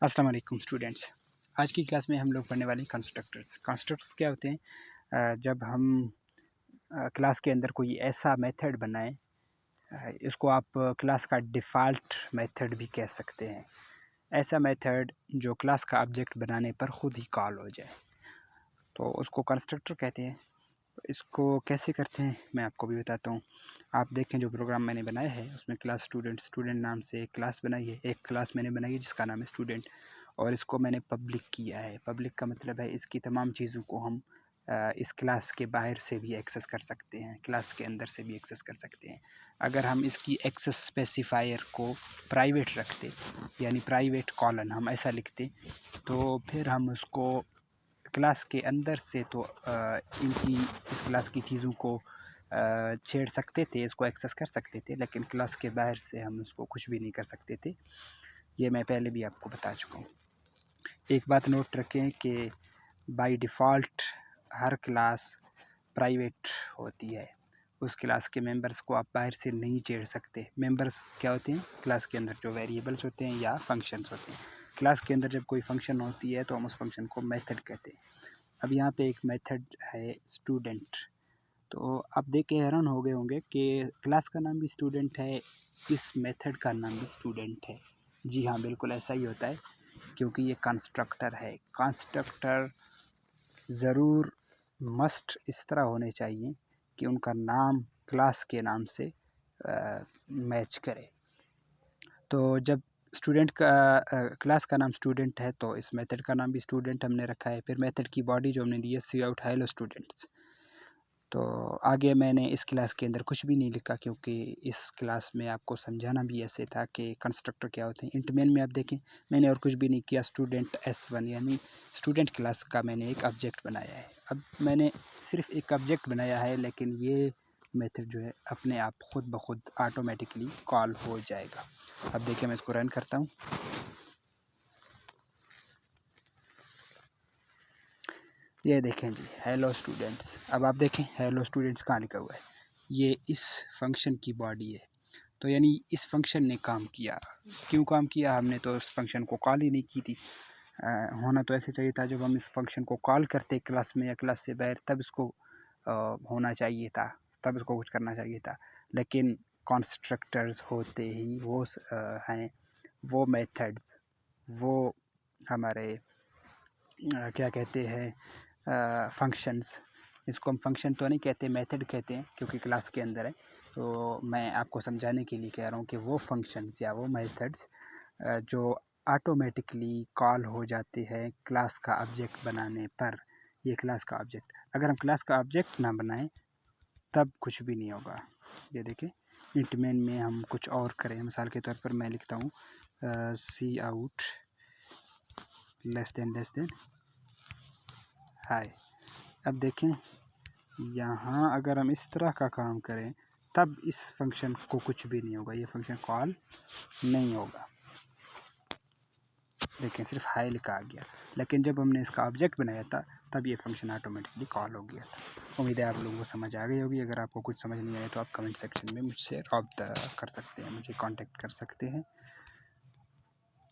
अस्सलाम वालेकुम स्टूडेंट्स। आज की क्लास में हम लोग पढ़ने वाले हैं कंस्ट्रक्टर्स। कंस्ट्रक्टर्स क्या होते हैं? जब हम क्लास के अंदर कोई ऐसा मेथड बनाएं, इसको आप क्लास का डिफ़ॉल्ट मेथड भी कह सकते हैं। ऐसा मेथड जो क्लास का ऑब्जेक्ट बनाने पर ख़ुद ही कॉल हो जाए, तो उसको कंस्ट्रक्टर कहते हैं। इसको कैसे करते हैं मैं आपको भी बताता हूँ। आप देखें, जो प्रोग्राम मैंने बनाया है उसमें क्लास स्टूडेंट नाम से एक क्लास बनाई है। एक क्लास मैंने बनाई है जिसका नाम है स्टूडेंट, और इसको मैंने पब्लिक किया है। पब्लिक का मतलब है इसकी तमाम चीज़ों को हम इस क्लास के बाहर से भी एक्सेस कर सकते हैं, क्लास के अंदर से भी एक्सेस कर सकते हैं। अगर हम इसकी एक्सेस स्पेसिफायर को प्राइवेट रखते, यानी प्राइवेट कॉलन हम ऐसा लिखते, तो फिर हम उसको क्लास के अंदर से तो इनकी इस क्लास की चीज़ों को छेड़ सकते थे, इसको एक्सेस कर सकते थे, लेकिन क्लास के बाहर से हम उसको कुछ भी नहीं कर सकते थे। ये मैं पहले भी आपको बता चुका हूँ। एक बात नोट रखें कि by default her class private होती है। उस क्लास के मेंबर्स को आप बाहर से नहीं छेड़ सकते। मेंबर्स क्या होते हैं? क्लास के अंदर जो वेरिएबल्स होते हैं या फंक्शंस होते हैं। क्लास के अंदर जब कोई फंक्शन होती है तो हम उस फंक्शन को मेथड कहते हैं। अब यहाँ पे एक मेथड है स्टूडेंट, तो आप देख के हैरान हो गए होंगे कि क्लास का नाम भी स्टूडेंट है, इस मेथड का नाम भी स्टूडेंट है। जी हाँ, बिल्कुल ऐसा ही होता है, क्योंकि ये कंस्ट्रक्टर है। कंस्ट्रक्टर ज़रूर मस्ट इस तरह होने चाहिए कि उनका नाम क्लास के नाम से मैच करे। तो जब स्टूडेंट का क्लास का नाम स्टूडेंट है तो इस मेथड का नाम भी स्टूडेंट हमने रखा है। फिर मेथड की बॉडी जो हमने दी है, सी आउट हेलो स्टूडेंट्स। तो आगे मैंने इस क्लास के अंदर कुछ भी नहीं लिखा, क्योंकि इस क्लास में आपको समझाना भी ऐसे था कि कंस्ट्रक्टर क्या होते हैं। इंट मेन में आप देखें, मैंने और कुछ भी नहीं किया। स्टूडेंट S1 यानी स्टूडेंट क्लास का मैंने एक ऑब्जेक्ट बनाया है। अब मैंने सिर्फ एक ऑब्जेक्ट बनाया है, लेकिन ये मेथड जो है अपने आप खुद ब खुद ऑटोमेटिकली कॉल हो जाएगा। अब देखिए, मैं इसको रन करता हूँ। ये देखें जी, हेलो स्टूडेंट्स। अब आप देखें हेलो स्टूडेंट्स कहाँ लिखा हुआ है, ये इस फंक्शन की बॉडी है। तो यानी इस फंक्शन ने काम किया। क्यों काम किया? हमने तो इस फंक्शन को कॉल ही नहीं की थी। होना तो ऐसे चाहिए था, जब हम इस फंक्शन को कॉल करते क्लास में या क्लास से बाहर, तब इसको होना चाहिए था, तब इसको कुछ करना चाहिए था। लेकिन कंस्ट्रक्टर्स होते ही वो हैं, वो मेथड्स, वो हमारे क्या कहते हैं, फंक्शंस। इसको हम फंक्शन तो नहीं कहते, मेथड कहते हैं, क्योंकि क्लास के अंदर है। तो मैं आपको समझाने के लिए कह रहा हूँ कि वो फंक्शंस या वो मेथड्स जो ऑटोमेटिकली कॉल हो जाते हैं क्लास का ऑब्जेक्ट बनाने पर। ये क्लास का ऑब्जेक्ट, अगर हम क्लास का ऑब्जेक्ट ना बनाएं तब कुछ भी नहीं होगा। ये देखें, इंट मेन में हम कुछ और करें, मिसाल के तौर पर मैं लिखता हूँ सी आउट लेस देन हाय। अब देखें, यहाँ अगर हम इस तरह का काम करें तब इस फंक्शन को कुछ भी नहीं होगा, ये फंक्शन कॉल नहीं होगा। देखें, सिर्फ हाई लिखा आ गया, लेकिन जब हमने इसका ऑब्जेक्ट बनाया था तब ये फंक्शन ऑटोमेटिकली कॉल हो गया था। उम्मीद है आप लोगों को समझ आ गई होगी। अगर आपको कुछ समझ नहीं आए तो आप कमेंट सेक्शन में मुझसे रब्ता कर सकते हैं, मुझे कांटेक्ट कर सकते हैं।